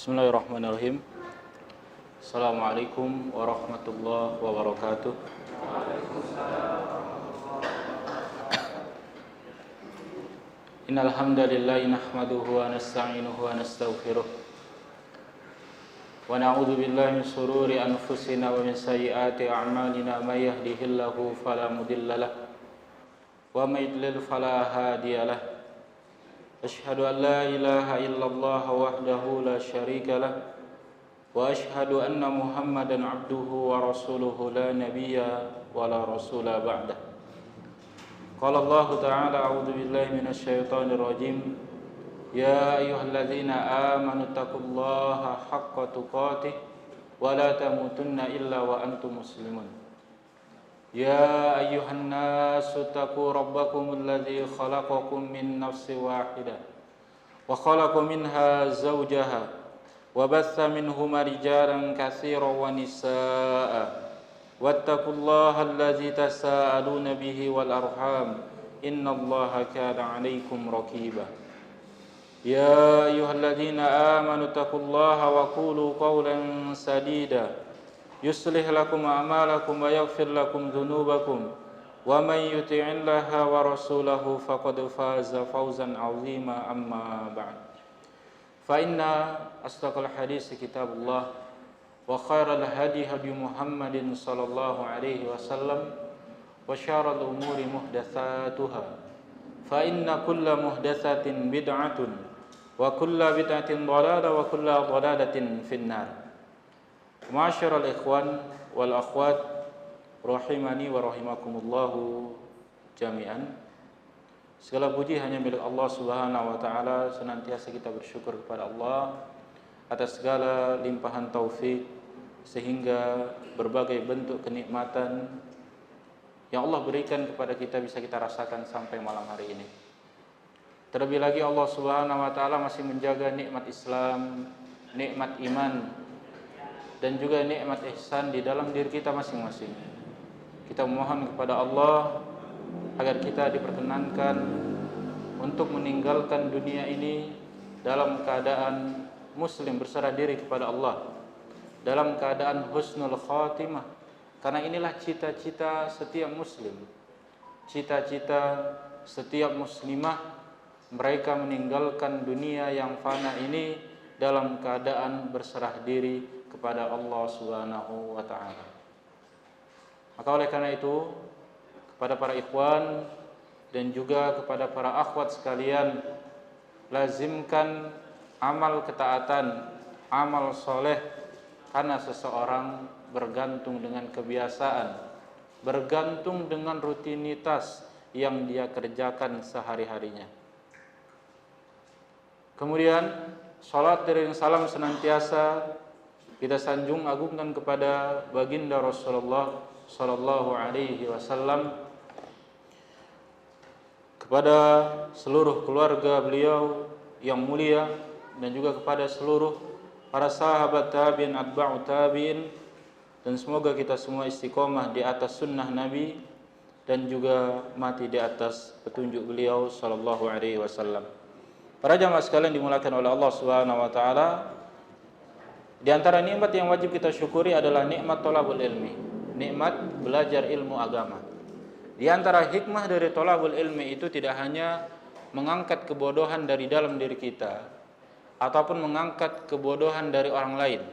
Bismillahirrahmanirrahim. Assalamualaikum warahmatullahi wabarakatuh. Innal hamdalillah nahmaduhu wa nasta'inuhu wa nastaghfiruh. Wa na'udzu billahi min shururi anfusina wa min sayyiati a'malina may yahdihillahu fala mudilla lahu wa may yudlil fala hadiya lahu. Asyhadu an la ilaha illallah wahdahu la syarika lah wa asyhadu anna Muhammadan abduhu wa rasuluhu la nabiyya wa la rasula ba'dah. Qala Allah ta'ala a'udzu billahi minasy syaithanir rajim. Ya ayyuhalladzina amanu taqullaha haqqa tuqatih wa la tamutunna illa wa antum muslimun. Ya ayyuhan nasu taqu rabbakumul ladzi khalaqakum min nafsin wahidah wa khalaqa minha zawjaha wa batha minhuma rijalan katsiran wa nisaa'a wattaqullaha alladzi tasaaluna bihi wal arham innallaha kana 'alaikum raqiba. Ya ayyuhalladzina amanu taqullaha wa qulu qawlan sadida yuslih lakum a'malakum wa yaghfir lakum dhunubakum wa may yuti'illaha wa rasulahu faqad faza fawzan 'azima amma ba'd. Fa inna asdaqal hadits kitabullah wa khairal hadi hadi Muhammadin sallallahu alaihi wasallam wa syarrul umuri muhdatsatuha fa inna kulla muhdatsatin bid'atun wa kulla bid'atin dhalalah wa kulla dhalalatin finnar. Ma'asyiral ikhwan wal akhwat rahimani wa rahimakumullahu jami'an. Segala puji hanya milik Allah Subhanahu wa taala. Senantiasa kita bersyukur kepada Allah atas segala limpahan taufik sehingga berbagai bentuk kenikmatan yang Allah berikan kepada kita bisa kita rasakan sampai malam hari ini. Terlebih lagi Allah Subhanahu wa taala masih menjaga nikmat Islam, nikmat iman dan juga nikmat ihsan di dalam diri kita masing-masing. Kita memohon kepada Allah agar kita diperkenankan untuk meninggalkan dunia ini dalam keadaan muslim, berserah diri kepada Allah, dalam keadaan husnul khatimah. Karena inilah cita-cita setiap muslim, cita-cita setiap muslimah, mereka meninggalkan dunia yang fana ini dalam keadaan berserah diri kepada Allah Subhanahu wa taala. Maka oleh karena itu, kepada para ikhwan dan juga kepada para akhwat sekalian, lazimkan amal ketaatan, amal soleh, karena seseorang bergantung dengan kebiasaan, bergantung dengan rutinitas yang dia kerjakan sehari-harinya. Kemudian salat dan salam senantiasa kita sanjung agungkan kepada baginda Rasulullah sallallahu alaihi wasallam, kepada seluruh keluarga beliau yang mulia dan juga kepada seluruh para sahabat tabi'in, atba'u tabi'in, dan semoga kita semua istiqomah di atas sunnah Nabi dan juga mati di atas petunjuk beliau sallallahu alaihi wasallam. Para jamaah sekalian dimuliakan oleh Allah Subhanahu wa taala, di antara nikmat yang wajib kita syukuri adalah nikmat thalabul ilmi, nikmat belajar ilmu agama. Di antara hikmah dari thalabul ilmi itu tidak hanya mengangkat kebodohan dari dalam diri kita ataupun mengangkat kebodohan dari orang lain.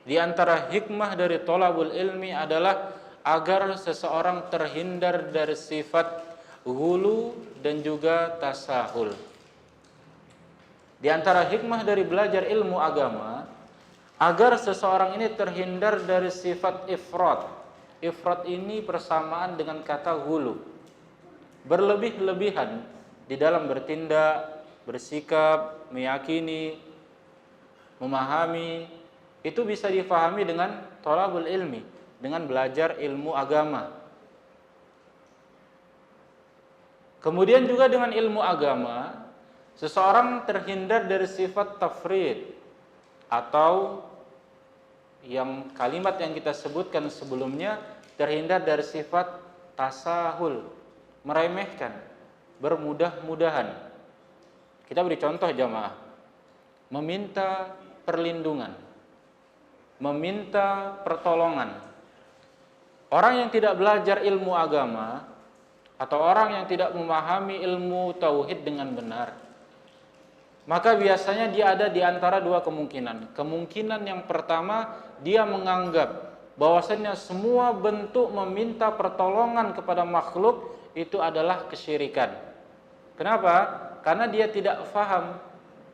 Di antara hikmah dari thalabul ilmi adalah agar seseorang terhindar dari sifat ghulu dan juga tasahul. Di antara hikmah dari belajar ilmu agama, agar seseorang ini terhindar dari sifat ifrat. Ifrat ini persamaan dengan kata ghulu, berlebih-lebihan di dalam bertindak, bersikap, meyakini, memahami. Itu bisa difahami dengan thalabul ilmi, dengan belajar ilmu agama. Kemudian juga dengan ilmu agama, seseorang terhindar dari sifat tafrid, atau yang kalimat yang kita sebutkan sebelumnya, terhindar dari sifat tasahul, meremehkan, bermudah-mudahan. Kita beri contoh jamaah, meminta perlindungan, meminta pertolongan. Orang yang tidak belajar ilmu agama atau orang yang tidak memahami ilmu tauhid dengan benar, maka biasanya dia ada di antara dua kemungkinan. Kemungkinan yang pertama, dia menganggap bahwasanya semua bentuk meminta pertolongan kepada makhluk itu adalah kesyirikan. Kenapa? Karena dia tidak faham,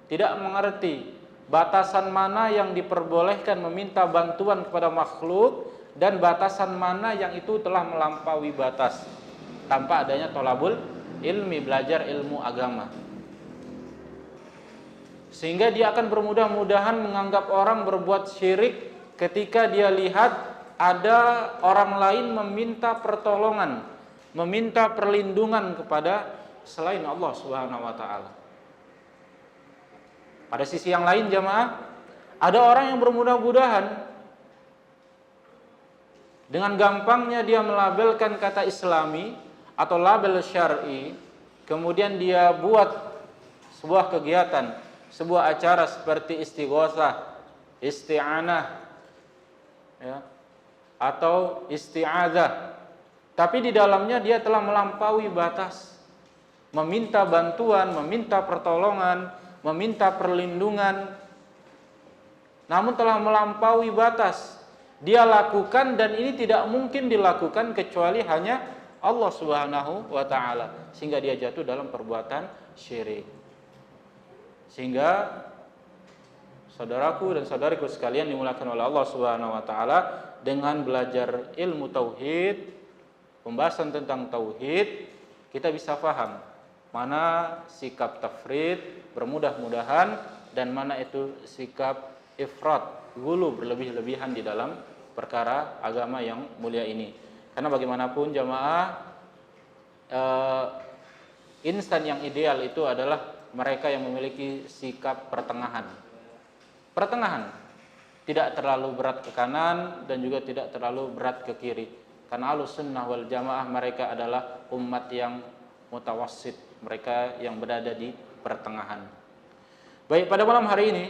tidak mengerti batasan mana yang diperbolehkan meminta bantuan kepada makhluk dan batasan mana yang itu telah melampaui batas tanpa adanya thalabul ilmi, belajar ilmu agama. Sehingga dia akan bermudah-mudahan menganggap orang berbuat syirik ketika dia lihat ada orang lain meminta pertolongan, meminta perlindungan kepada selain Allah Subhanahu wa taala. Pada sisi yang lain jamaah, ada orang yang bermudah-mudahan dengan gampangnya dia melabelkan kata Islami atau label syar'i, kemudian dia buat sebuah kegiatan, sebuah acara seperti istighosah, isti'anah, ya, atau isti'adzah, tapi di dalamnya dia telah melampaui batas, meminta bantuan, meminta pertolongan, meminta perlindungan, namun telah melampaui batas. Dia lakukan dan ini tidak mungkin dilakukan kecuali hanya Allah Subhanahu wa taala, sehingga dia jatuh dalam perbuatan syirik. Sehingga saudaraku dan saudariku sekalian dimuliakan oleh Allah Subhanahu wa taala, dengan belajar ilmu tauhid, pembahasan tentang tauhid, kita bisa paham mana sikap tafrid, bermudah-mudahan, dan mana itu sikap ifrat, gulu, berlebih-lebihan di dalam perkara agama yang mulia ini. Karena bagaimanapun jamaah, insan yang ideal itu adalah mereka yang memiliki sikap pertengahan. Tidak terlalu berat ke kanan dan juga tidak terlalu berat ke kiri. Karena Ahlussunnah wal Jamaah mereka adalah umat yang mutawassit, mereka yang berada di pertengahan. Baik, pada malam hari ini,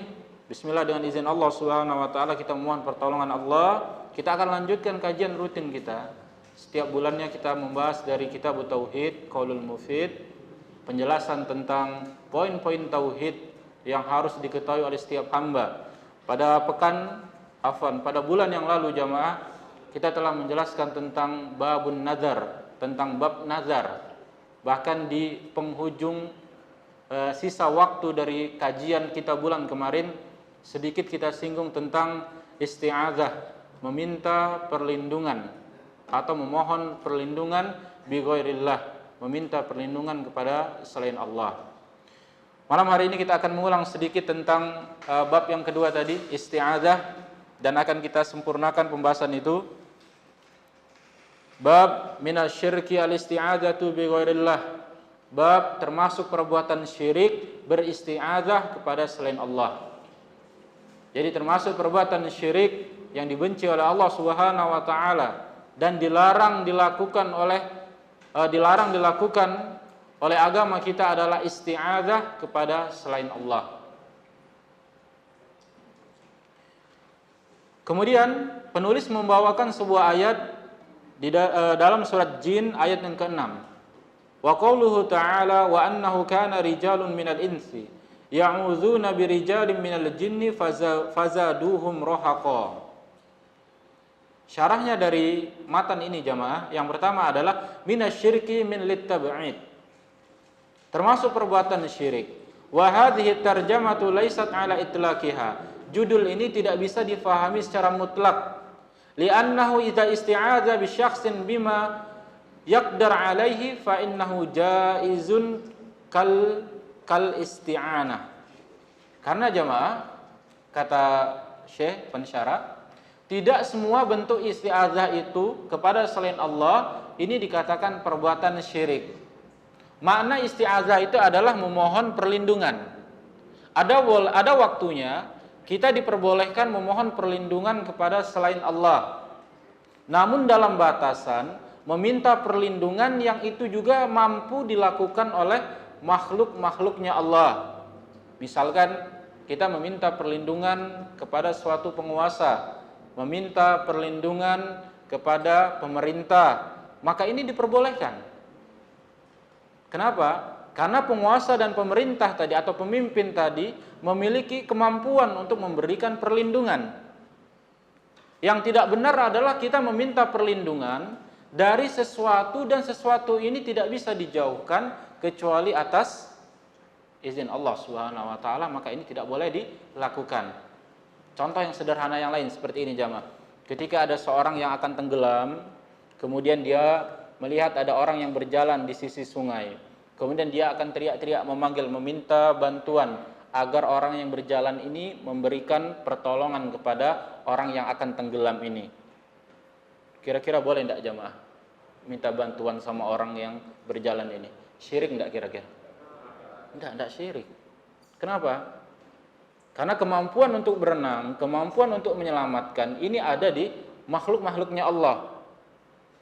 bismillah, dengan izin Allah Subhanahu wa taala kita mohon pertolongan Allah. Kita akan lanjutkan kajian rutin kita. Setiap bulannya kita membahas dari kitab Tauhid, Qaulul Mufid, penjelasan tentang poin-poin tauhid yang harus diketahui oleh setiap hamba. Pada bulan yang lalu jamaah, kita telah menjelaskan tentang babun nazar, tentang bab nazar. Bahkan di penghujung sisa waktu dari kajian kita bulan kemarin, sedikit kita singgung tentang isti'adzah, meminta perlindungan atau memohon perlindungan bi ghairillah, meminta perlindungan kepada selain Allah. Malam hari ini kita akan mengulang sedikit tentang bab yang kedua tadi, isti'adzah, dan akan kita sempurnakan pembahasan itu. Bab minasyirki al-isti'adzatu bi ghairillah. Bab termasuk perbuatan syirik beristi'adzah kepada selain Allah. Jadi termasuk perbuatan syirik yang dibenci oleh Allah Subhanahu wa taala dan dilarang dilakukan oleh agama kita adalah isti'adzah kepada selain Allah. Kemudian penulis membawakan sebuah ayat di dalam surat Jin ayat yang ke-6. Wa qauluhu ta'ala wa annahu kana rijalun minal insi ya'udzuna birijalin minal jinni fazaduhum rahaqa. Syarahnya dari matan ini jamaah, yang pertama adalah minasyirki min littab'id, termasuk perbuatan syirik. Wa hadhihi tarjamatu laysat ala itlaqiha. Judul ini tidak bisa difahami secara mutlak. Li'annahu idza isti'adza bi syakhsin bima yaqdar alaihi fa innahu jaizun kal isti'anah. Karena jamaah, kata Syekh pensyarah, tidak semua bentuk isti'adzah itu kepada selain Allah ini dikatakan perbuatan syirik. Makna isti'adzah itu adalah memohon perlindungan. Ada waktunya kita diperbolehkan memohon perlindungan kepada selain Allah. Namun dalam batasan meminta perlindungan yang itu juga mampu dilakukan oleh makhluk-makhluknya Allah. Misalkan kita meminta perlindungan kepada suatu penguasa, meminta perlindungan kepada pemerintah, maka ini diperbolehkan. Kenapa? Karena penguasa dan pemerintah tadi atau pemimpin tadi memiliki kemampuan untuk memberikan perlindungan. Yang tidak benar adalah kita meminta perlindungan dari sesuatu dan sesuatu ini tidak bisa dijauhkan kecuali atas izin Allah Subhanahu wa taala, maka ini tidak boleh dilakukan. Contoh yang sederhana yang lain seperti ini jamaah. Ketika ada seorang yang akan tenggelam, kemudian dia melihat ada orang yang berjalan di sisi sungai. Kemudian dia akan teriak-teriak memanggil, meminta bantuan agar orang yang berjalan ini memberikan pertolongan kepada orang yang akan tenggelam ini. Kira-kira boleh tidak jamaah minta bantuan sama orang yang berjalan ini? Syirik tidak kira-kira? Tidak syirik. Kenapa? Karena kemampuan untuk berenang, kemampuan untuk menyelamatkan ini ada di makhluk-makhluknya Allah.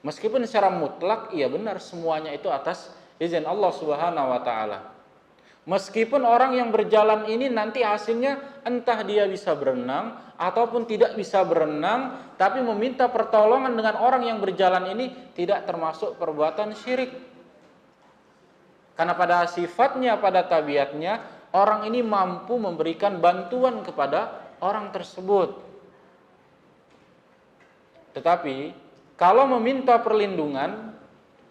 Meskipun secara mutlak, iya benar semuanya itu atas izin Allah Subhanahu wa taala. Meskipun orang yang berjalan ini nanti hasilnya entah dia bisa berenang ataupun tidak bisa berenang, tapi meminta pertolongan dengan orang yang berjalan ini tidak termasuk perbuatan syirik. Karena pada sifatnya, pada tabiatnya, orang ini mampu memberikan bantuan kepada orang tersebut. Tetapi kalau meminta perlindungan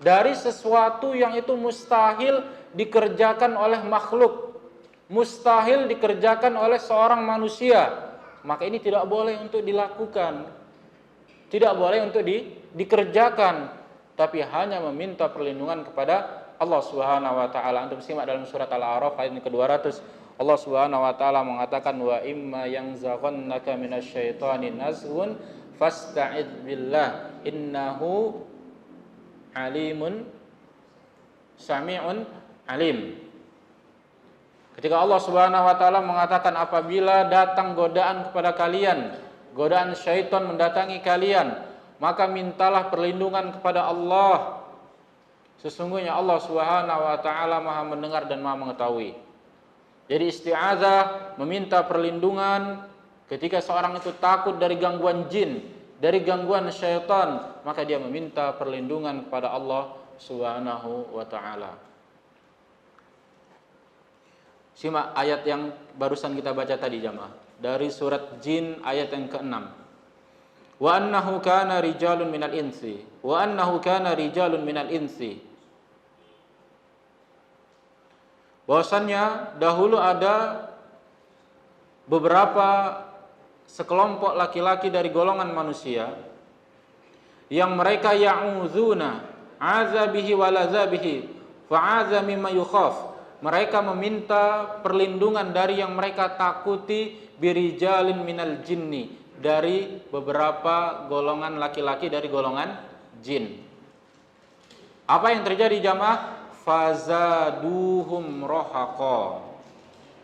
dari sesuatu yang itu mustahil dikerjakan oleh makhluk, mustahil dikerjakan oleh seorang manusia, maka ini tidak boleh untuk dilakukan, tidak boleh untuk dikerjakan, tapi hanya meminta perlindungan kepada Allah Subhanahu wa taala. Antum simak dalam surat Al-A'raf ayat ke-200. Allah Subhanahu wa taala mengatakan wa imma yanzaghannaka minasyaitani nazghun fasta'idz billah innahu alimun sami'un alim. Ketika Allah Subhanahu wa taala mengatakan apabila datang godaan kepada kalian, godaan syaitan mendatangi kalian, maka mintalah perlindungan kepada Allah. Sesungguhnya Allah Subhanahu wa taala Maha mendengar dan Maha mengetahui. Jadi isti'adzah, meminta perlindungan ketika seorang itu takut dari gangguan jin, dari gangguan syaitan, maka dia meminta perlindungan kepada Allah Subhanahu wa taala. Simak ayat yang barusan kita baca tadi jamaah, dari surat Jin ayat yang ke-6. Wa annahu kana rijalun minal insi, wa annahu kana rijalun minal insi. Bahwasannya dahulu ada beberapa sekelompok laki-laki dari golongan manusia yang mereka ya'udzuna azabihi walazabihi fa'aza mimma yukhaf. Mereka meminta perlindungan dari yang mereka takuti birijalin minal jinni, dari beberapa golongan laki-laki dari golongan jin. Apa yang terjadi jamaah? Fazaduhum rohaqa.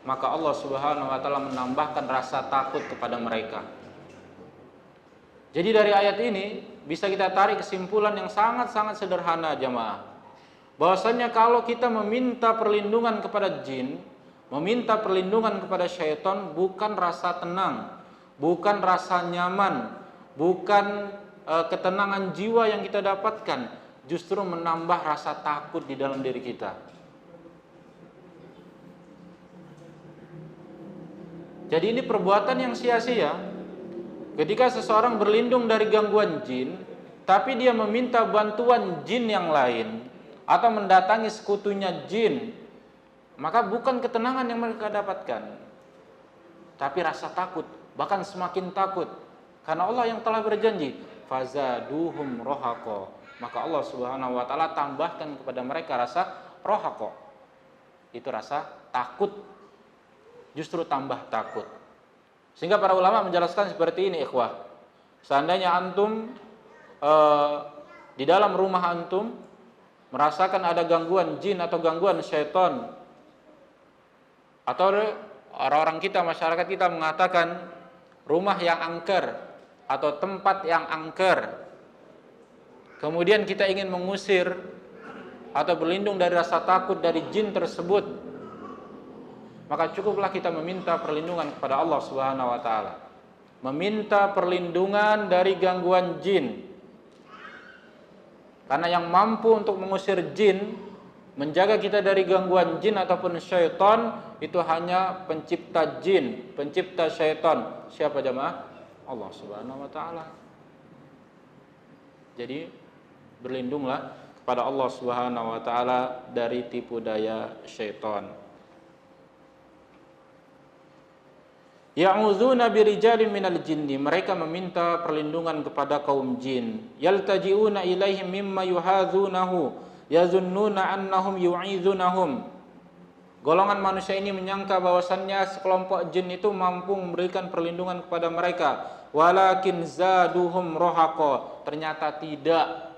Maka Allah Subhanahu wa taala menambahkan rasa takut kepada mereka. Jadi dari ayat ini bisa kita tarik kesimpulan yang sangat-sangat sederhana jamaah. Bahwasanya kalau kita meminta perlindungan kepada jin, meminta perlindungan kepada syaitan, bukan rasa tenang, bukan rasa nyaman, bukan ketenangan jiwa yang kita dapatkan, justru menambah rasa takut di dalam diri kita. Jadi ini perbuatan yang sia-sia. Ketika seseorang berlindung dari gangguan jin, tapi dia meminta bantuan jin yang lain atau mendatangi sekutunya jin, maka bukan ketenangan yang mereka dapatkan, tapi rasa takut, bahkan semakin takut. Karena Allah yang telah berjanji, fazaduhum rohaqa. Maka Allah Subhanahu wa taala tambahkan kepada mereka rasa rohaqa. Itu rasa takut. Justru tambah takut. Sehingga para ulama menjelaskan seperti ini ikhwah. Seandainya antum di dalam rumah antum merasakan ada gangguan jin atau gangguan syaitan, atau orang-orang kita, masyarakat kita mengatakan rumah yang angker atau tempat yang angker, kemudian kita ingin mengusir atau berlindung dari rasa takut dari jin tersebut, maka cukuplah kita meminta perlindungan kepada Allah Subhanahu wa taala. Meminta perlindungan dari gangguan jin. Karena yang mampu untuk mengusir jin, menjaga kita dari gangguan jin ataupun syaitan, itu hanya pencipta jin, pencipta syaitan. Siapa jamaah? Allah Subhanahu wa taala. Jadi berlindunglah kepada Allah Subhanahu wa taala dari tipu daya syaitan. Ya'udzuna birijalin minal jinni, mereka meminta perlindungan kepada kaum jin. Yaltaji'una ilaihim mimma yuhadzunahu yazunnuna annahum yu'izunahum. Golongan manusia ini menyangka bahwasannya sekelompok jin itu mampu memberikan perlindungan kepada mereka. Walakin zaduhum rohaqa, ternyata tidak.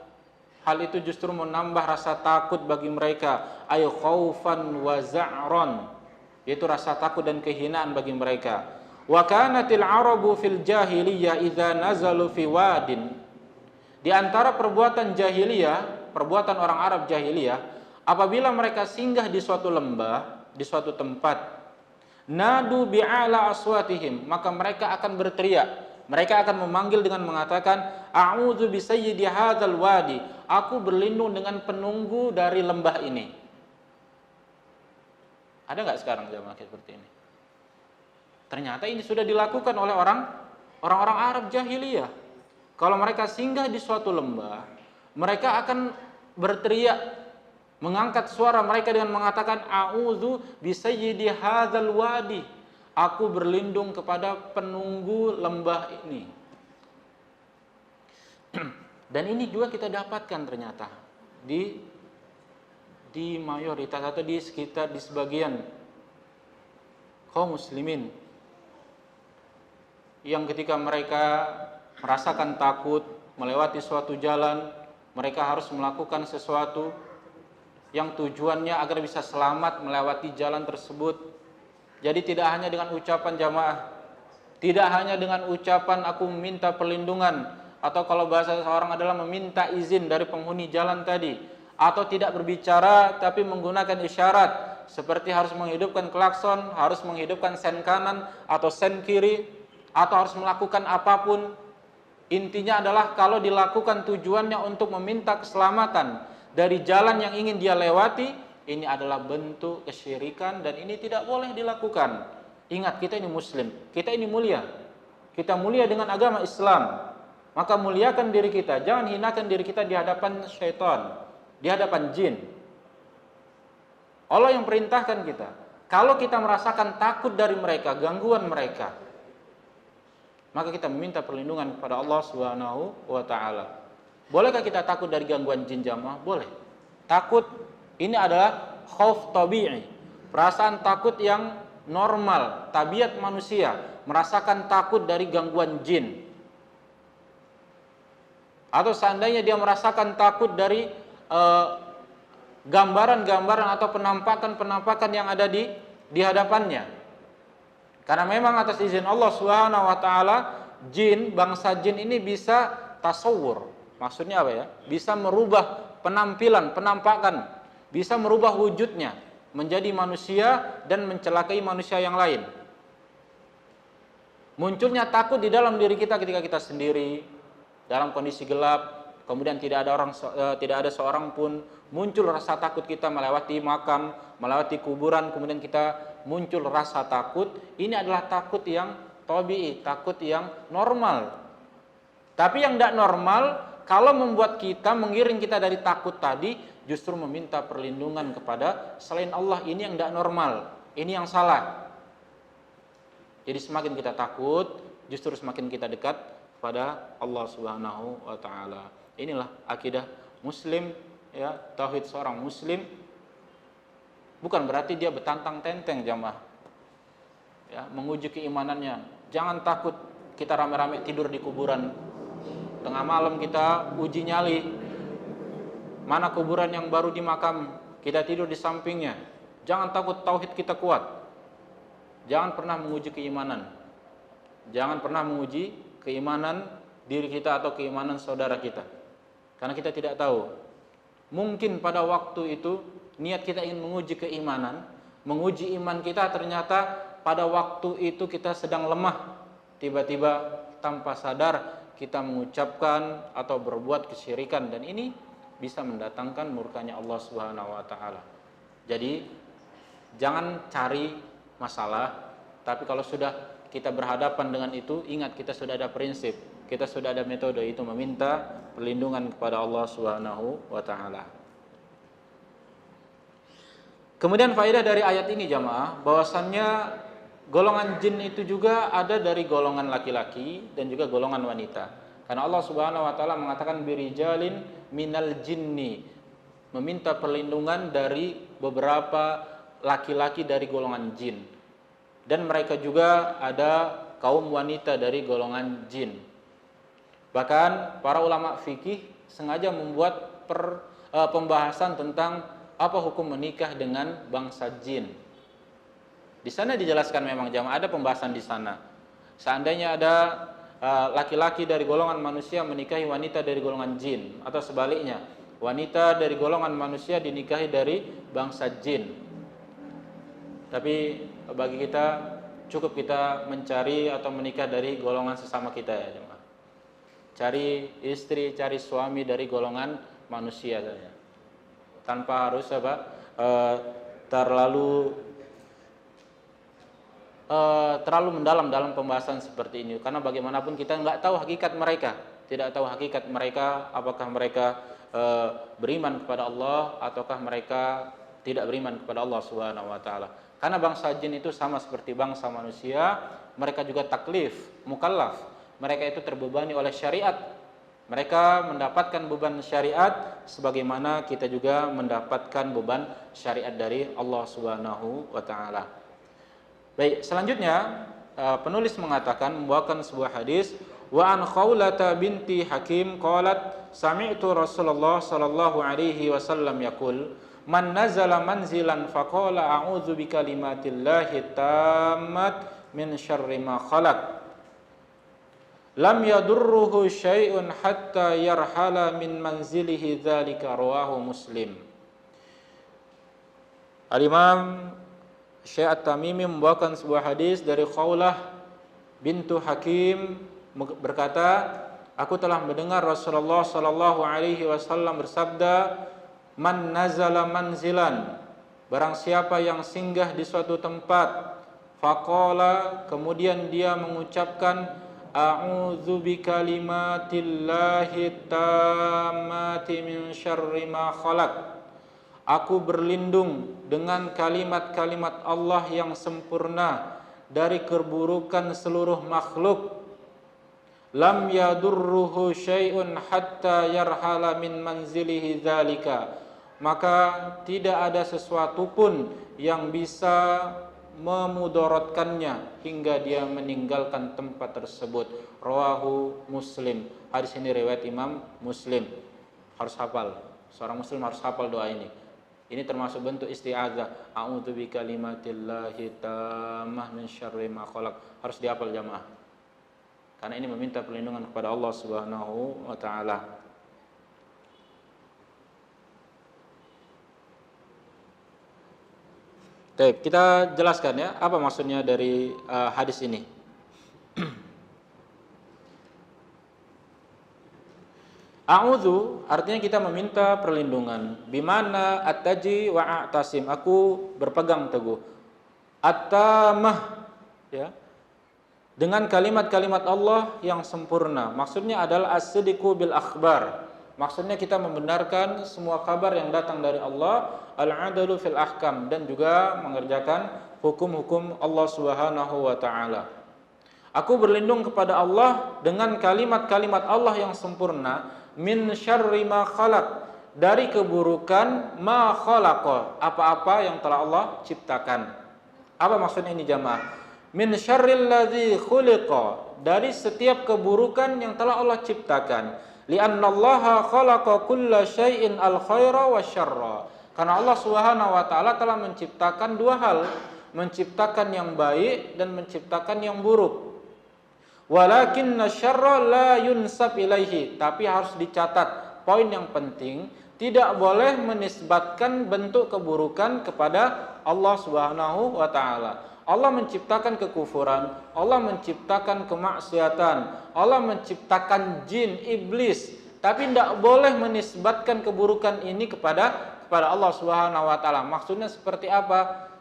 Hal itu justru menambah rasa takut bagi mereka. Ay khaufan wa za'ran, yaitu rasa takut dan kehinaan bagi mereka. Wa kanatil arabu fil jahiliyah idza nazalu fi wadin. Di antara perbuatan jahiliyah, perbuatan orang Arab jahiliyah, apabila mereka singgah di suatu lembah, di suatu tempat, nadu bi'ala aswatihim, maka mereka akan berteriak. Mereka akan memanggil dengan mengatakan, a'udzu bi sayyidi hadzal wadi, aku berlindung dengan penunggu dari lembah ini. Ada enggak sekarang jamaah seperti ini? Ternyata ini sudah dilakukan oleh orang-orang Arab jahiliyah. Kalau mereka singgah di suatu lembah, mereka akan berteriak, mengangkat suara mereka dengan mengatakan, a'udzu bi sayyidi hadzal wadi, aku berlindung kepada penunggu lembah ini. Dan ini juga kita dapatkan ternyata di mayoritas atau di sekitar, di sebagian kaum muslimin, yang ketika mereka merasakan takut melewati suatu jalan, mereka harus melakukan sesuatu yang tujuannya agar bisa selamat melewati jalan tersebut. Jadi tidak hanya dengan ucapan jamaah, tidak hanya dengan ucapan aku meminta perlindungan, atau kalau bahasa seorang adalah meminta izin dari penghuni jalan tadi, atau tidak berbicara tapi menggunakan isyarat, seperti harus menghidupkan klakson, harus menghidupkan sen kanan atau sen kiri, atau harus melakukan apapun. Intinya adalah kalau dilakukan tujuannya untuk meminta keselamatan dari jalan yang ingin dia lewati, ini adalah bentuk kesyirikan dan ini tidak boleh dilakukan. Ingat, kita ini muslim, kita ini mulia. Kita mulia dengan agama Islam. Maka muliakan diri kita, jangan hinakan diri kita di hadapan syaitan, di hadapan jin. Allah yang perintahkan kita. Kalau kita merasakan takut dari mereka, gangguan mereka, maka kita meminta perlindungan kepada Allah Subhanahu wa taala. Bolehkah kita takut dari gangguan jin jamaah? Boleh. Takut ini adalah khauf tabi'i, perasaan takut yang normal, tabiat manusia, merasakan takut dari gangguan jin. Atau seandainya dia merasakan takut dari gambaran-gambaran atau penampakan-penampakan yang ada di hadapannya. Karena memang atas izin Allah Subhanahu wa taala, jin, bangsa jin ini bisa tasawur. Maksudnya apa ya? Bisa merubah penampilan, penampakan, bisa merubah wujudnya menjadi manusia dan mencelakai manusia yang lain. Munculnya takut di dalam diri kita ketika kita sendiri dalam kondisi gelap, kemudian tidak ada seorang pun, muncul rasa takut kita melewati makam, melewati kuburan, kemudian kita muncul rasa takut. Ini adalah takut yang tabi'i, takut yang normal. Tapi yang tidak normal, kalau membuat kita, mengiring kita dari takut tadi, justru meminta perlindungan kepada selain Allah, ini yang tidak normal, ini yang salah. Jadi semakin kita takut, justru semakin kita dekat kepada Allah Subhanahu wa taala. Inilah akidah muslim, ya, tauhid seorang muslim. Bukan berarti dia bertantang tenteng jamaah, ya, menguji keimanannya. Jangan takut kita rame-rame tidur di kuburan. Tengah malam kita uji nyali, mana kuburan yang baru di makam, kita tidur di sampingnya. Jangan takut, tauhid kita kuat. Jangan pernah menguji keimanan. Jangan pernah menguji keimanan diri kita atau keimanan saudara kita. Karena kita tidak tahu, mungkin pada waktu itu niat kita ingin menguji keimanan, menguji iman kita, ternyata pada waktu itu kita sedang lemah, tiba-tiba tanpa sadar kita mengucapkan atau berbuat kesyirikan, dan ini bisa mendatangkan murkanya Allah Subhanahu wa taala. Jadi jangan cari masalah, tapi kalau sudah kita berhadapan dengan itu, ingat kita sudah ada prinsip, kita sudah ada metode, itu meminta perlindungan kepada Allah Subhanahu wa taala. Kemudian faedah dari ayat ini jamaah, bahwasannya golongan jin itu juga ada dari golongan laki-laki dan juga golongan wanita. Karena Allah Subhanahu wa taala mengatakan birijalin minal jinni, meminta perlindungan dari beberapa laki-laki dari golongan jin. Dan mereka juga ada kaum wanita dari golongan jin. Bahkan para ulama fikih sengaja membuat pembahasan tentang apa hukum menikah dengan bangsa jin. Di sana dijelaskan memang jamaah, ada pembahasan di sana. Seandainya ada laki-laki dari golongan manusia menikahi wanita dari golongan jin, atau sebaliknya, wanita dari golongan manusia dinikahi dari bangsa jin. Tapi bagi kita cukup kita mencari atau menikah dari golongan sesama kita ya jemaah. Cari istri, cari suami dari golongan manusia saja, tanpa harus terlalu mendalam dalam pembahasan seperti ini. Karena bagaimanapun kita nggak tahu hakikat mereka, tidak tahu hakikat mereka, apakah mereka beriman kepada Allah ataukah mereka tidak beriman kepada Allah Subhanahu wa taala. Karena bangsa jin itu sama seperti bangsa manusia, mereka juga taklif, mukallaf. Mereka itu terbebani oleh syariat. Mereka mendapatkan beban syariat sebagaimana kita juga mendapatkan beban syariat dari Allah Subhanahu wa taala. Baik, selanjutnya penulis mengatakan, membawakan sebuah hadis, wa an Khawlata binti Hakim qalat sami'tu Rasulullah sallallahu alaihi wasallam yaqul man nazala manzilan faqala a'udzu bikalimatillahi tammat min syarri ma khalaq lam yadurruhu syai'un hatta yarhala min manzilihi dzalika, rawahu Muslim. Al-Imam Syekh At-Tamimi membawakan sebuah hadis dari Khawlah bintu Hakim berkata, aku telah mendengar Rasulullah sallallahu alaihi wasallam bersabda, man nazala manzilan, barang siapa yang singgah di suatu tempat, faqala, kemudian dia mengucapkan a'udzu bikalimatillahi tammati min syarri ma khalaq, aku berlindung dengan kalimat-kalimat Allah yang sempurna dari keburukan seluruh makhluk. Lam yadurruhu syai'un hatta yarhala min manzilihi dzalika, maka tidak ada sesuatu pun yang bisa memudaratkannya hingga dia meninggalkan tempat tersebut. Rawahu Muslim. Hadis ini riwayat Imam Muslim. Harus hafal. Seorang muslim harus hafal doa ini. Ini termasuk bentuk isti'adzah. A'udzu bikalimatillahi tammah min syarri ma khalaq. Harus dihafal jamaah. Karena ini meminta perlindungan kepada Allah Subhanahu wa taala. Baik, kita jelaskan ya, apa maksudnya dari hadis ini. A'udzu artinya kita meminta perlindungan. Bimana at-taji wa a'tasim, aku berpegang teguh. At-tamah ya, dengan kalimat-kalimat Allah yang sempurna. Maksudnya adalah as-sidqu bil akhbar. Maksudnya kita membenarkan semua kabar yang datang dari Allah, al-'adalu fil ahkam, dan juga mengerjakan hukum-hukum Allah Subhanahu wa taala. Aku berlindung kepada Allah dengan kalimat-kalimat Allah yang sempurna, min syarri ma khalaq, dari keburukan ma khalaqa, apa-apa yang telah Allah ciptakan. Apa maksudnya ini jamaah? Min syarril ladzi khuliqa, dari setiap keburukan yang telah Allah ciptakan. Li'annallaha khalaqa kulla syai'in al-khaira wa syarra. Karena Allah Subhanahu wa taala telah menciptakan dua hal, menciptakan yang baik dan menciptakan yang buruk. Walakinna syarra la yunsab ilaihi, tapi harus dicatat poin yang penting, Tidak boleh menisbatkan bentuk keburukan kepada Allah Subhanahu wa taala. Allah menciptakan kekufuran, Allah menciptakan kemaksiatan, Allah menciptakan jin, iblis, tapi tidak boleh menisbatkan keburukan ini kepada Allah Subhanahu wa taala. Maksudnya seperti apa?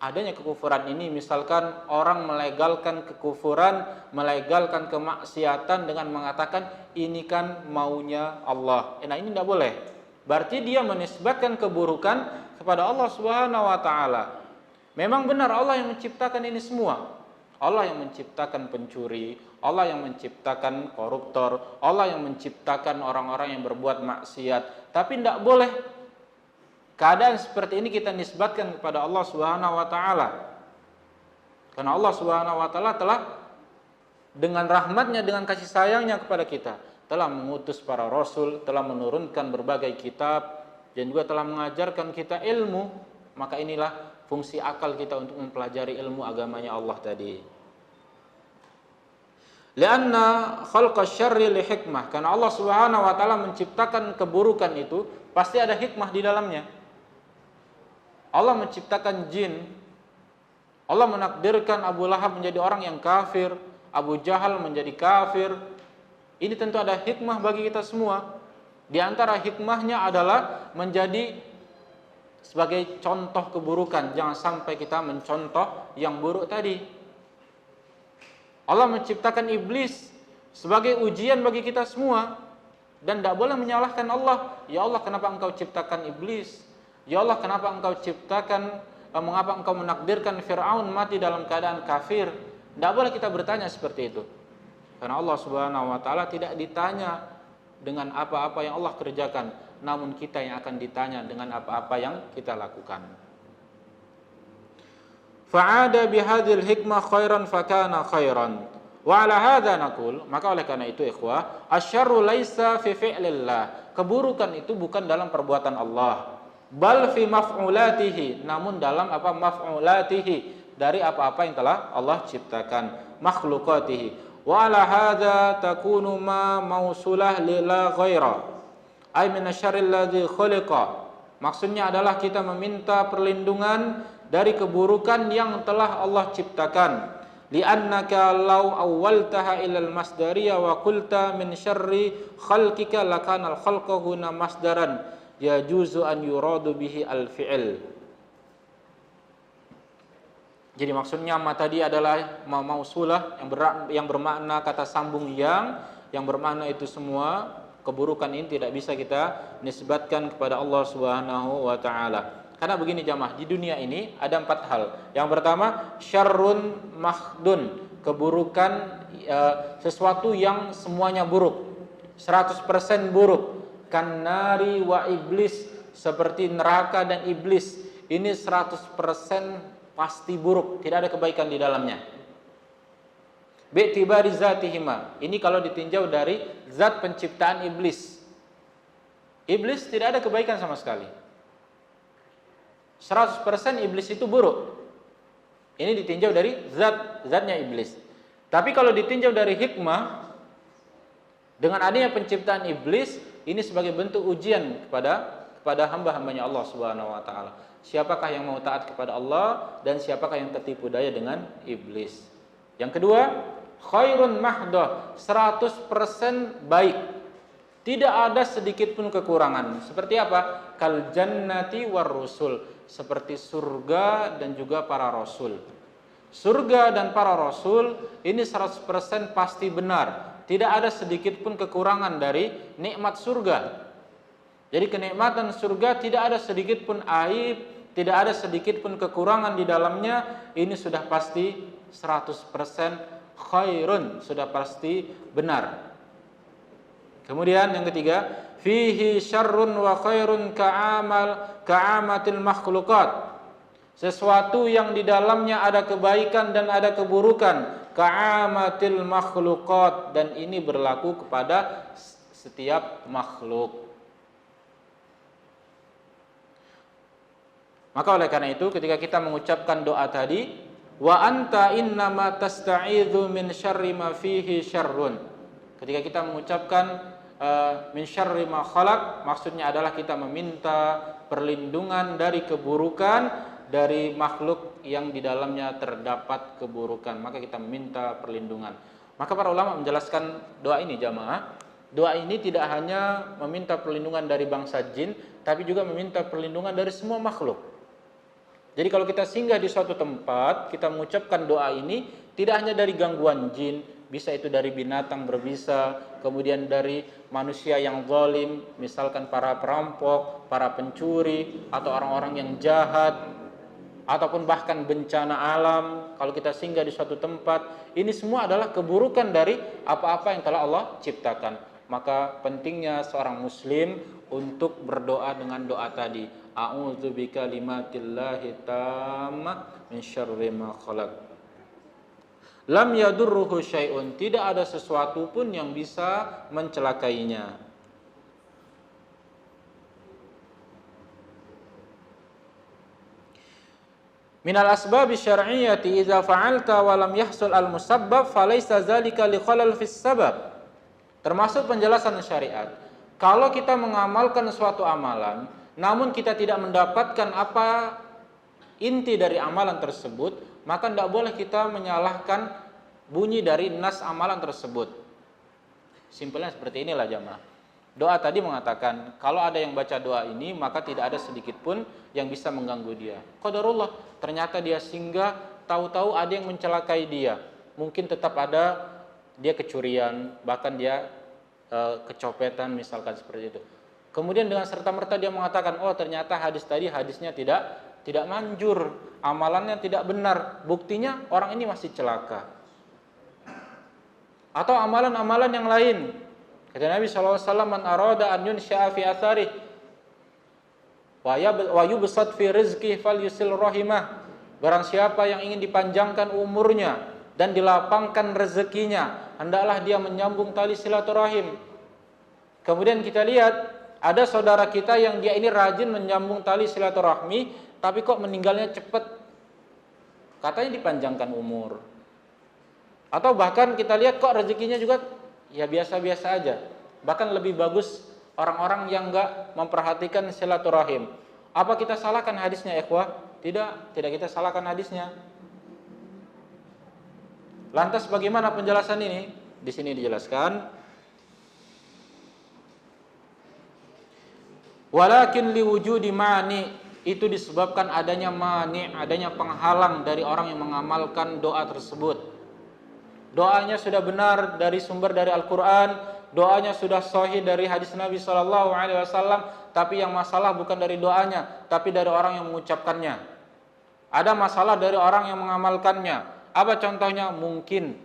Adanya kekufuran ini, misalkan orang melegalkan kekufuran, melegalkan kemaksiatan dengan mengatakan ini kan maunya Allah. Nah, ini tidak boleh. Berarti dia menisbatkan keburukan kepada Allah Subhanahu wa taala. Memang benar Allah yang menciptakan ini semua. Allah yang menciptakan pencuri, Allah yang menciptakan koruptor, Allah yang menciptakan orang-orang yang berbuat maksiat. Tapi tidak boleh keadaan seperti ini kita nisbatkan kepada Allah Subhanahu wa taala. Karena Allah Subhanahu wa taala telah dengan rahmatnya, dengan kasih sayangnya kepada kita, telah mengutus para rasul, telah menurunkan berbagai kitab, dan juga telah mengajarkan kita ilmu. Maka inilah fungsi akal kita untuk mempelajari ilmu agamanya Allah tadi. Lianna khalqa syarri li hikmah. Karena Allah Subhanahu wa taala menciptakan keburukan itu pasti ada hikmah di dalamnya. Allah menciptakan jin. Allah menakdirkan Abu Lahab menjadi orang yang kafir, Abu Jahal menjadi kafir. Ini tentu ada hikmah bagi kita semua. Di antara hikmahnya adalah menjadi sebagai contoh keburukan. Jangan sampai kita mencontoh yang buruk tadi. Allah menciptakan iblis sebagai ujian bagi kita semua. Dan tidak boleh menyalahkan Allah. Ya Allah, kenapa engkau ciptakan iblis? Ya Allah, kenapa engkau ciptakan, mengapa engkau menakdirkan Fir'aun mati dalam keadaan kafir? Tidak boleh kita bertanya seperti itu. Karena Allah Subhanahu wa taala tidak ditanya dengan apa-apa yang Allah kerjakan, namun kita yang akan ditanya dengan apa-apa yang kita lakukan. Fa'ada bihadhil hikmah khairan fakana khairan. Wa ala hadza naqul, maka oleh karena itu ikhwah, asyarru laisa fi fi'lillah. Keburukan itu bukan dalam perbuatan Allah. Bal fi maf'ulatihi, namun dalam apa maf'ulatihi, dari apa-apa yang telah Allah ciptakan, makhluqatihi. Wa ala hadza takunu ma mausulah lila ghaira ay min asyarril ladzi khuliqa. Maksudnya adalah kita meminta perlindungan dari keburukan yang telah Allah ciptakan. Li'annaka law awwaltaha ilal masdariyah wa qulta min syarri khalqika lakana al khalqu huna masdaran yajuzu an yuradu bihi al fi'il. Jadi maksudnya ma tadi adalah mausulah yang bermakna kata sambung yang bermakna itu semua. Keburukan ini tidak bisa kita nisbatkan kepada Allah Subhanahu wa taala. Karena begini jamaah, di dunia ini ada 4 hal. Yang pertama, syarrun mahdun, keburukan sesuatu yang semuanya buruk. 100% buruk. Kannari wa iblis, seperti neraka dan iblis. Ini 100% pasti buruk, tidak ada kebaikan di dalamnya. Bi'tibari zatihima, ini kalau ditinjau dari zat penciptaan iblis. Iblis tidak ada kebaikan sama sekali. 100% iblis itu buruk. Ini ditinjau dari zatnya iblis. Tapi kalau ditinjau dari hikmah, dengan adanya penciptaan iblis, ini sebagai bentuk ujian kepada hamba-hambanya Allah Subhanahu wa taala. Siapakah yang mau taat kepada Allah dan siapakah yang tertipu daya dengan iblis. Yang kedua, khairun mahdoh, 100% baik. Tidak ada sedikit pun kekurangan. Seperti apa? Kal jannati war rusul, seperti surga dan juga para rasul. Surga dan para rasul ini 100% pasti benar. Tidak ada sedikit pun kekurangan dari nikmat surga. Jadi kenikmatan surga tidak ada sedikit pun aib, tidak ada sedikit pun kekurangan di dalamnya. Ini sudah pasti 100% khairun, sudah pasti benar. Kemudian yang ketiga, fihi syarrun wa khairun ka'amatil makhluqat. Sesuatu yang di dalamnya ada kebaikan dan ada keburukan, ka'amatil makhluqat, dan ini berlaku kepada setiap makhluk. Maka oleh karena itu ketika kita mengucapkan doa tadi, wa anta innama tasta'idzu min syarri ma fihi syarrun. Ketika kita mengucapkan min syarri ma khalaq, maksudnya adalah kita meminta perlindungan dari keburukan dari makhluk yang di dalamnya terdapat keburukan, maka kita meminta perlindungan. Maka para ulama menjelaskan doa ini jamaah. Doa ini tidak hanya meminta perlindungan dari bangsa jin, tapi juga meminta perlindungan dari semua makhluk. Jadi kalau kita singgah di suatu tempat, kita mengucapkan doa ini tidak hanya dari gangguan jin, bisa itu dari binatang berbisa, kemudian dari manusia yang zalim, misalkan para perampok, para pencuri, atau orang-orang yang jahat, ataupun bahkan bencana alam. Kalau kita singgah di suatu tempat, ini semua adalah keburukan dari apa-apa yang telah Allah ciptakan. Maka pentingnya seorang muslim untuk berdoa dengan doa tadi, a'udzu bikalimatillahi tammah min syarri ma khalaq. Lam yadurruhu syai'un, tidak ada sesuatu pun yang bisa mencelakainya. Minal asbabi syar'iyyati idza fa'alta wa lam yahsul al musabbab falaysa dzalika li khalal fis sabab. Termasuk penjelasan syariat, kalau kita mengamalkan suatu amalan namun kita tidak mendapatkan apa inti dari amalan tersebut, maka tidak boleh kita menyalahkan bunyi dari nas amalan tersebut. Simpelnya seperti inilah jamaah. Doa tadi mengatakan, kalau ada yang baca doa ini, maka tidak ada sedikit pun yang bisa mengganggu dia. Qadarullah, ternyata dia singgah, tahu-tahu ada yang mencelakai dia. Mungkin tetap ada dia kecurian, bahkan dia kecopetan misalkan seperti itu. Kemudian dengan serta-merta dia mengatakan, oh ternyata hadis tadi hadisnya tidak manjur, amalannya tidak benar. Buktinya orang ini masih celaka. Atau amalan-amalan yang lain. Kata Nabi SAW, man arada an yunsha'a fi atharih wa yubsat fi rizqih falyusil rahimah. Barang siapa yang ingin dipanjangkan umurnya dan dilapangkan rezekinya, hendaklah dia menyambung tali silaturahim. Kemudian kita lihat, ada saudara kita yang dia ini rajin menyambung tali silaturahmi, tapi kok meninggalnya cepat. Katanya dipanjangkan umur. Atau bahkan kita lihat kok rezekinya juga ya biasa-biasa aja. Bahkan lebih bagus orang-orang yang enggak memperhatikan silaturahim. Apa kita salahkan hadisnya, ikhwah? Tidak kita salahkan hadisnya. Lantas bagaimana penjelasan ini? Di sini dijelaskan, walakin liwujudi mani, itu disebabkan adanya mani, adanya penghalang dari orang yang mengamalkan doa tersebut. Doanya sudah benar dari sumber dari Al-Quran, doanya sudah sahih dari hadis Nabi SAW, tapi yang masalah bukan dari doanya, tapi dari orang yang mengucapkannya. Ada masalah dari orang yang mengamalkannya. Apa contohnya? Mungkin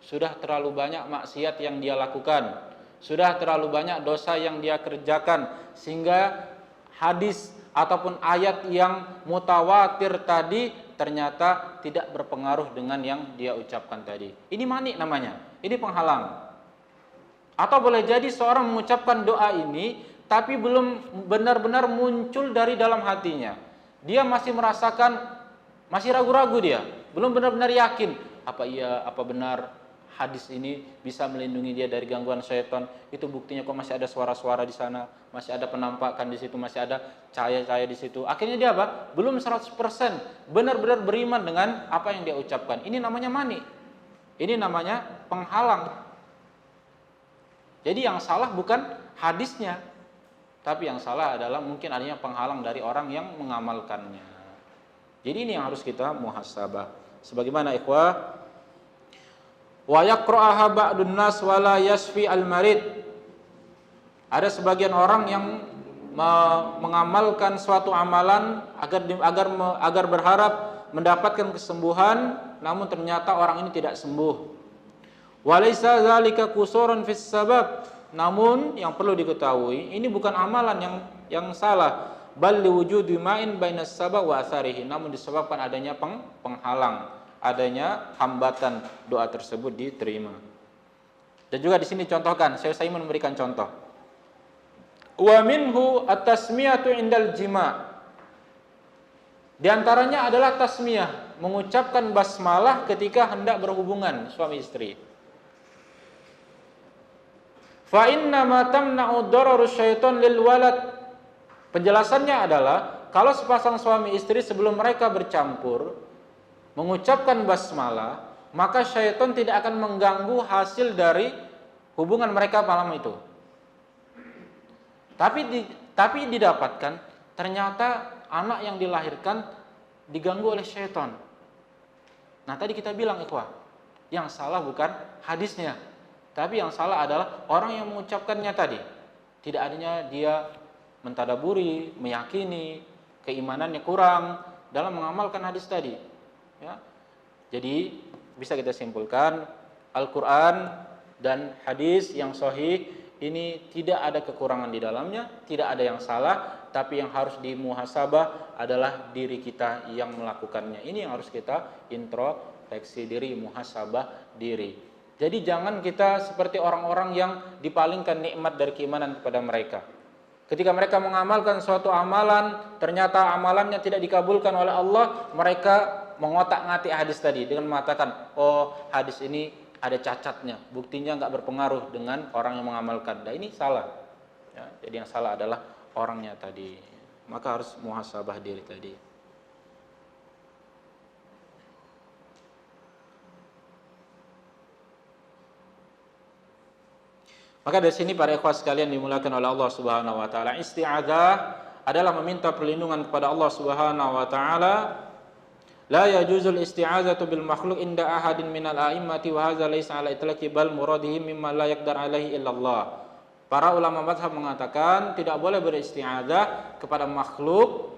sudah terlalu banyak maksiat yang dia lakukan, sudah terlalu banyak dosa yang dia kerjakan, sehingga hadis ataupun ayat yang mutawatir tadi ternyata tidak berpengaruh dengan yang dia ucapkan tadi. Ini mani namanya, ini penghalang. Atau boleh jadi seorang mengucapkan doa ini tapi belum benar-benar muncul dari dalam hatinya. Dia masih merasakan, masih ragu-ragu dia, belum benar-benar yakin apa benar hadis ini bisa melindungi dia dari gangguan syaitan. Itu buktinya kok masih ada suara-suara di sana, masih ada penampakan di situ, masih ada cahaya-cahaya di situ. Akhirnya dia apa? Belum 100% benar-benar beriman dengan apa yang dia ucapkan. Ini namanya mani. Ini namanya penghalang. Jadi yang salah bukan hadisnya, tapi yang salah adalah mungkin adanya penghalang dari orang yang mengamalkannya. Jadi ini yang harus kita muhasabah. Sebagaimana ikhwah, wa yaqra'aha ba'dun nas wa la yashfi al-marid. Ada sebagian orang yang mengamalkan suatu amalan agar berharap mendapatkan kesembuhan, namun ternyata orang ini tidak sembuh. Walaysa dzalika qusurun fis sabab. Namun yang perlu diketahui, ini bukan amalan yang salah, bal liwujudi ma'in bainas sabab wa atharihi, namun disebabkan adanya penghalang, adanya hambatan doa tersebut diterima. Dan juga di sini contohkan, saya memberikan contoh. Wa minhu at-tasmiyatu indal jima'. Di antaranya adalah tasmiyah, mengucapkan basmalah ketika hendak berhubungan suami istri. Fa inna ma tamna'u dararu syaiton lil walad. Penjelasannya adalah kalau sepasang suami istri sebelum mereka bercampur mengucapkan basmalah, maka syaitan tidak akan mengganggu hasil dari hubungan mereka malam itu. Tapi didapatkan ternyata anak yang dilahirkan diganggu oleh syaitan. Nah, tadi kita bilang ikhwah, yang salah bukan hadisnya, tapi yang salah adalah orang yang mengucapkannya tadi. Tidak adanya dia mentadaburi, meyakini, keimanannya kurang dalam mengamalkan hadis tadi. Ya. Jadi bisa kita simpulkan Al-Quran dan hadis yang sahih ini tidak ada kekurangan di dalamnya, tidak ada yang salah, tapi yang harus dimuhasabah adalah diri kita yang melakukannya. Ini yang harus kita introspeksi diri, muhasabah diri. Jadi jangan kita seperti orang-orang yang dipalingkan nikmat dari keimanan kepada mereka. Ketika mereka mengamalkan suatu amalan, ternyata amalannya tidak dikabulkan oleh Allah, mereka mengotak-ngatik hadis tadi dengan mengatakan, oh hadis ini ada cacatnya, buktinya nggak berpengaruh dengan orang yang mengamalkan. Nah ini salah. Ya, jadi yang salah adalah orangnya tadi. Maka harus muhasabah diri tadi. Maka dari sini para ikhwah sekalian dimulakan oleh Allah Subhanahu wa taala, isti'adzah adalah meminta perlindungan kepada Allah Subhanahu wa taala. La yajuzul isti'azatu bil makhluk inda ahadin minal a'immati wa hadza laysa 'ala itlaqi bal muradihi mimma la yaqdar 'alaihi illallah. Para ulama mazhab mengatakan tidak boleh beristi'adzah kepada makhluk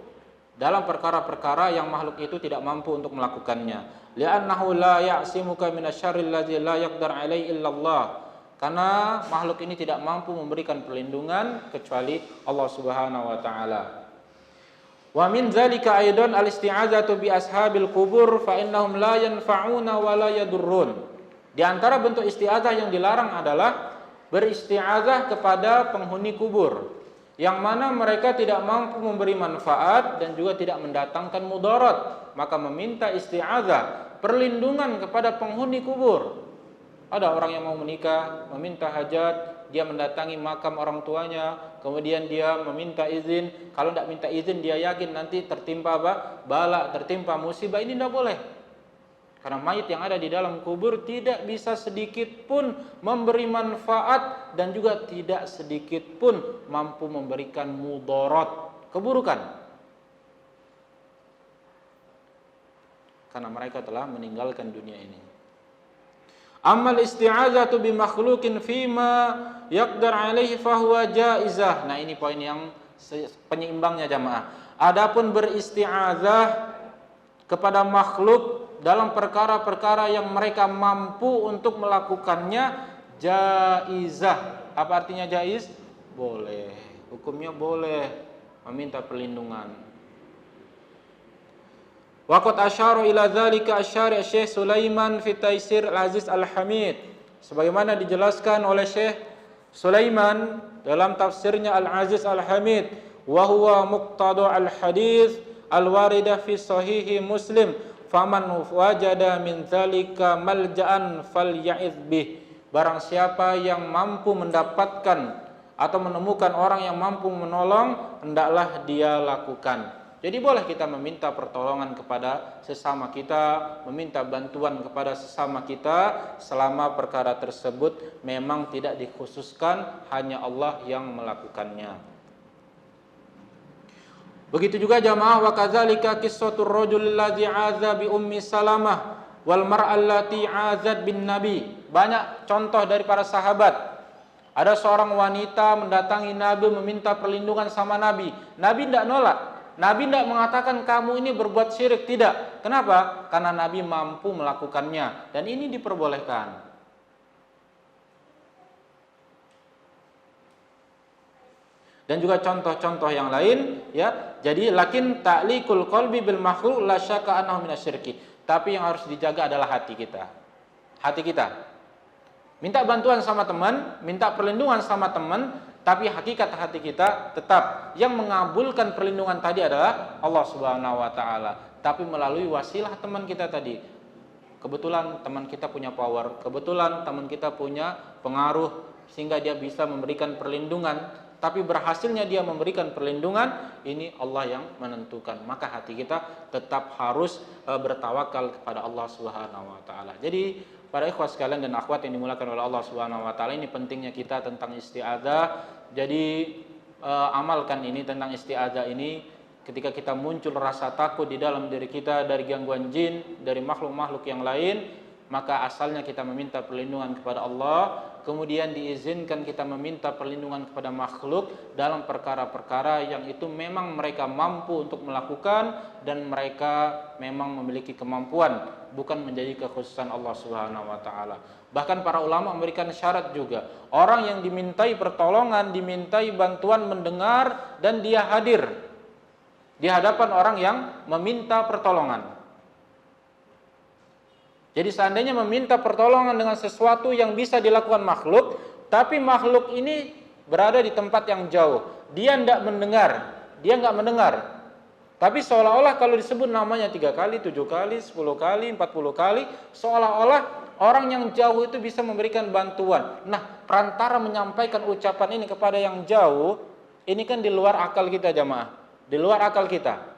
dalam perkara-perkara yang makhluk itu tidak mampu untuk melakukannya. Li'annahu la ya'simuka minasyarril ladzi la yaqdar 'alaihi illallah. Karena makhluk ini tidak mampu memberikan perlindungan kecuali Allah Subhanahu wa taala. Wa min dzalika aidan al-isti'adzatu bi ashabil qubur fa innahum la yanfa'una wa la yadurrun. Di antara bentuk isti'adzah yang dilarang adalah beristi'adzah kepada penghuni kubur, yang mana mereka tidak mampu memberi manfaat dan juga tidak mendatangkan mudarat, maka meminta isti'adzah, perlindungan kepada penghuni kubur. Ada orang yang mau menikah, meminta hajat, dia mendatangi makam orang tuanya, kemudian dia meminta izin. Kalau tidak minta izin, dia yakin nanti tertimpa apa? Bala, tertimpa musibah. Ini tidak boleh. Karena mayit yang ada di dalam kubur tidak bisa sedikit pun memberi manfaat dan juga tidak sedikit pun mampu memberikan mudarat, keburukan. Karena mereka telah meninggalkan dunia ini. Amal isti'adzatu bi makhluqin fima yaqdar alaihi fahuwa jaizah. Nah, ini poin yang penyeimbangnya jamaah. Adapun beristi'adzah kepada makhluk dalam perkara-perkara yang mereka mampu untuk melakukannya jaizah. Apa artinya jaiz? Boleh. Hukumnya boleh meminta perlindungan. Waqad asyara ila dzalika asyari Syekh Sulaiman fi Taisir Al-Aziz Al-Hamid, sebagaimana dijelaskan oleh Syekh Sulaiman dalam tafsirnya Al-Aziz Al-Hamid, wa huwa muqtada al-hadits al-waridah fi sahihi Muslim, faman wajada min dzalika malja'an falya'iz bih. Barang siapa yang mampu mendapatkan atau menemukan orang yang mampu menolong, hendaklah dia lakukan. Jadi boleh kita meminta pertolongan kepada sesama kita, meminta bantuan kepada sesama kita, selama perkara tersebut memang tidak dikhususkan, hanya Allah yang melakukannya. Begitu juga jamaah, wa kadzalika qissatur rajul ladzi 'adza bi ummi Salamah wal mar'allati 'adzat bin Nabi. Banyak contoh dari para sahabat. Ada seorang wanita mendatangi Nabi meminta perlindungan sama Nabi. Nabi tidak nolak. Nabi tidak mengatakan kamu ini berbuat syirik, tidak. Kenapa? Karena Nabi mampu melakukannya dan ini diperbolehkan. Dan juga contoh-contoh yang lain, ya. Jadi lakin ta'liqul qalbi bil makhluq la syakka annahu minasyirki. Tapi yang harus dijaga adalah hati kita. Hati kita. Minta bantuan sama teman, minta perlindungan sama teman, tapi hakikat hati kita tetap yang mengabulkan perlindungan tadi adalah Allah Subhanahu wa taala, tapi melalui wasilah teman kita tadi. Kebetulan teman kita punya power, kebetulan teman kita punya pengaruh sehingga dia bisa memberikan perlindungan. Tapi berhasilnya dia memberikan perlindungan, ini Allah yang menentukan. Maka hati kita tetap harus bertawakal kepada Allah Subhanahu wa taala. Jadi para ikhwah sekalian dan akhwat yang dimulakan oleh Allah Subhanahu wa taala, ini pentingnya kita tentang isti'adzah. Jadi amalkan ini tentang isti'adzah ini. Ketika kita muncul rasa takut di dalam diri kita dari gangguan jin, dari makhluk-makhluk yang lain, maka asalnya kita meminta perlindungan kepada Allah, kemudian diizinkan kita meminta perlindungan kepada makhluk dalam perkara-perkara yang itu memang mereka mampu untuk melakukan dan mereka memang memiliki kemampuan, bukan menjadi kekhususan Allah Subhanahu wa taala. Bahkan para ulama memberikan syarat juga, orang yang dimintai pertolongan, dimintai bantuan mendengar dan dia hadir di hadapan orang yang meminta pertolongan. Jadi seandainya meminta pertolongan dengan sesuatu yang bisa dilakukan makhluk, tapi makhluk ini berada di tempat yang jauh, dia tidak mendengar, tapi seolah-olah kalau disebut namanya 3 kali, 7 kali, 10 kali, 40 kali, seolah-olah orang yang jauh itu bisa memberikan bantuan. Nah, perantara menyampaikan ucapan ini kepada yang jauh, ini kan di luar akal kita jamaah, di luar akal kita.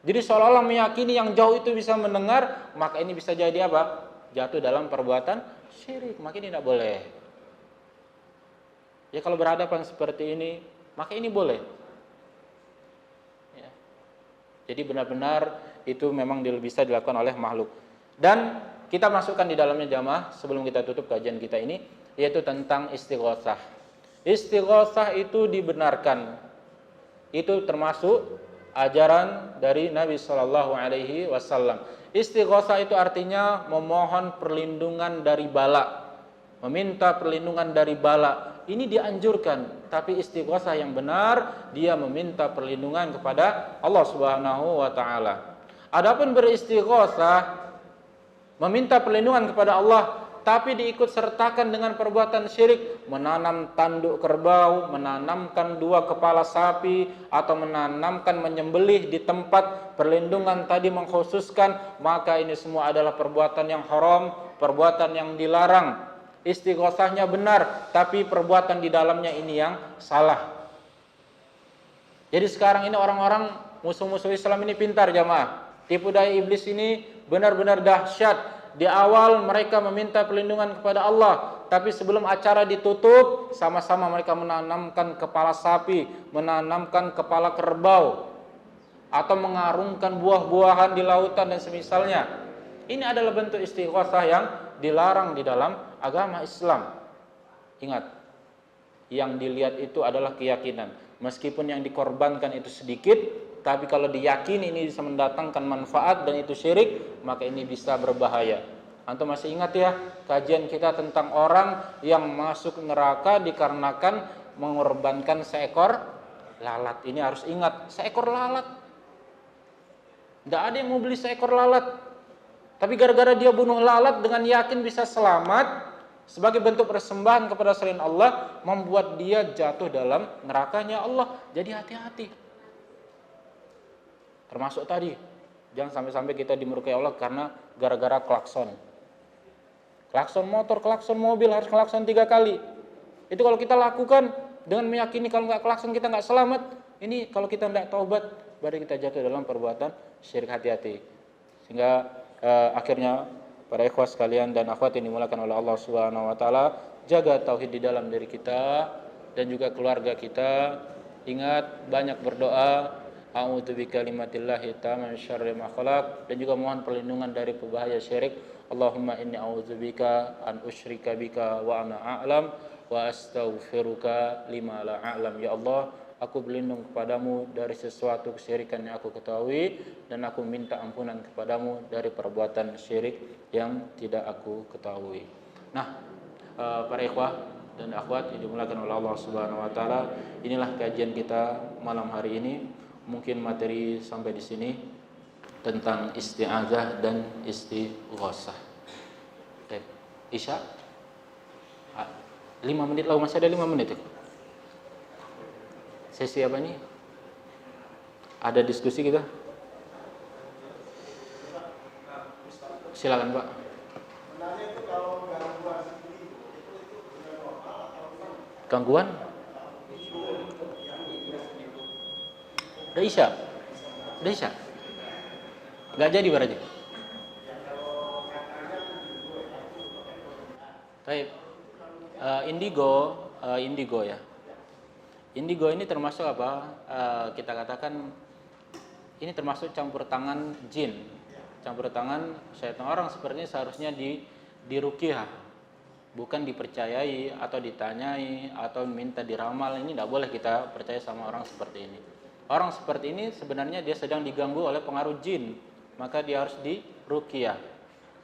Jadi seolah-olah meyakini yang jauh itu bisa mendengar, maka ini bisa jadi apa? Jatuh dalam perbuatan syirik, maka ini tidak boleh. Ya kalau berhadapan seperti ini, maka ini boleh. Ya. Jadi benar-benar itu memang bisa dilakukan oleh makhluk. Dan kita masukkan di dalamnya jamaah sebelum kita tutup kajian kita ini, yaitu tentang istighosah. Istighosah itu dibenarkan. Itu termasuk ajaran dari Nabi Shallallahu Alaihi Wasallam. Istighosah itu artinya memohon perlindungan dari bala, meminta perlindungan dari bala. Ini dianjurkan, tapi istighosah yang benar dia meminta perlindungan kepada Allah Subhanahu Wa Taala. Adapun beristighosah, meminta perlindungan kepada Allah, tapi diikut sertakan dengan perbuatan syirik, menanam tanduk kerbau, menanamkan 2 kepala sapi, atau menanamkan menyembelih di tempat perlindungan tadi mengkhususkan, maka ini semua adalah perbuatan yang haram, perbuatan yang dilarang. Istighosahnya benar, tapi perbuatan di dalamnya ini yang salah. Jadi sekarang ini orang-orang musuh-musuh Islam ini pintar jamaah. Tipu daya iblis ini benar-benar dahsyat. Di awal mereka meminta perlindungan kepada Allah, tapi sebelum acara ditutup, sama-sama mereka menanamkan kepala sapi, menanamkan kepala kerbau, atau mengarungkan buah-buahan di lautan dan semisalnya. Ini adalah bentuk istighosah yang dilarang di dalam agama Islam. Ingat, yang dilihat itu adalah keyakinan. Meskipun yang dikorbankan itu sedikit, tapi kalau diyakini ini bisa mendatangkan manfaat dan itu syirik, maka ini bisa berbahaya. Antum masih ingat ya kajian kita tentang orang yang masuk neraka dikarenakan mengorbankan seekor lalat. Ini harus ingat, seekor lalat. Tidak ada yang mau beli seekor lalat, tapi gara-gara dia bunuh lalat dengan yakin bisa selamat sebagai bentuk persembahan kepada selain Allah, membuat dia jatuh dalam nerakanya Allah. Jadi hati-hati. Termasuk tadi, jangan sampai-sampai kita dimurkai Allah karena gara-gara klakson. Klakson motor, klakson mobil harus klakson 3 kali. Itu kalau kita lakukan dengan meyakini kalau nggak klakson kita nggak selamat. Ini kalau kita tidak taubat, baru kita jatuh dalam perbuatan syirik. Hati-hati. Sehingga akhirnya para ikhwah sekalian dan akhwat yang dimulakan oleh Allah Subhanahu wa taala, jaga tauhid di dalam diri kita dan juga keluarga kita. Ingat, banyak berdoa, a'udzu bikalimatillahi tammin syarri ma khalaq, dan juga mohon perlindungan dari bahaya syirik. Allahumma inni a'udzubika an usyrika bika wa ana a'lam wa astaghfiruka lima la a'lam. Ya Allah, aku berlindung kepadamu dari sesuatu kesyirikan yang aku ketahui, dan aku minta ampunan kepadamu dari perbuatan syirik yang tidak aku ketahui. Nah, para ikhwah dan akhwat yang dimuliakan oleh Allah Subhanahu wa taala, inilah kajian kita malam hari ini. Mungkin materi sampai di sini tentang isti'adzah dan istighosah. Isya 5 menit lagi, masih ada 5 menit. Sesi apa ini? Ada diskusi kita? Silakan Pak. Gangguan? Udah Isya? Udah Isya? Nggak jadi berarti? Baik. Indigo ya. Indigo ini termasuk apa? Kita katakan ini termasuk campur tangan jin. Campur tangan syaitan. Orang seperti ini seharusnya diruqyah, bukan dipercayai atau ditanyai atau minta diramal. Ini tidak boleh kita percaya sama orang seperti ini. Orang seperti ini sebenarnya dia sedang diganggu oleh pengaruh jin, maka dia harus diruqyah.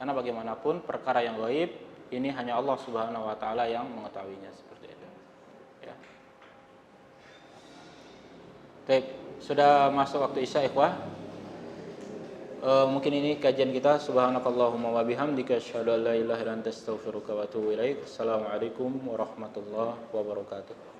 Karena bagaimanapun perkara yang gaib ini hanya Allah Subhanahu wa taala yang mengetahuinya, seperti itu. Ya. Baik, sudah masuk waktu Isya, ikhwah. Mungkin ini kajian kita. Subhanakallahumma wa bihamdika asyhadu an la ilaha illa anta astaghfiruka wa atubu ilaik. Assalamualaikum warahmatullahi wabarakatuh.